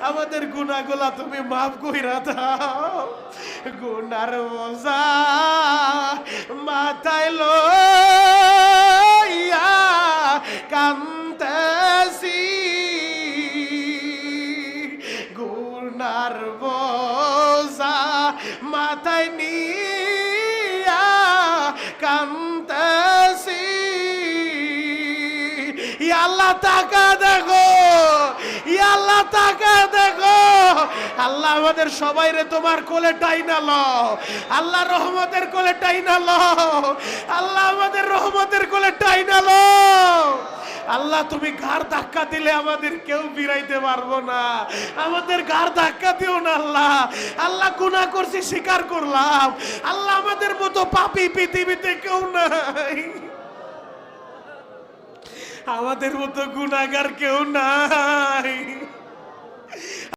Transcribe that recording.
আমাদের গুনাহগুলা তুমি মাফ কইরা দাও। গুনার বোঝা মাথায় লইয়া কান্দেছি, গুনার বোঝা মাথায় নিয়া কান্দেছি। আল্লাহ তাকা দেখো, আল্লাহ তাকা দেখো। আল্লাহ আমাদের সবাইরে তোমার কোলে টাইনা লও, আল্লাহ রহমতের কোলে টাইনা লও, আল্লাহ আমাদের রহমতের কোলে টাইনা লও। আল্লাহ তুমি ঘাড় ধাক্কা দিলে আমাদের কেউ ফিরাইতে পারবো না, আমাদের ঘাড় ধাক্কা দিও না আল্লাহ। আল্লাহ গুনাহ করছি স্বীকার করলাম, আল্লাহ আমাদের মতো পাপী পৃথিবীতে কেউ নাই, আমাদের মতো গুনাহগার কেউ নাই।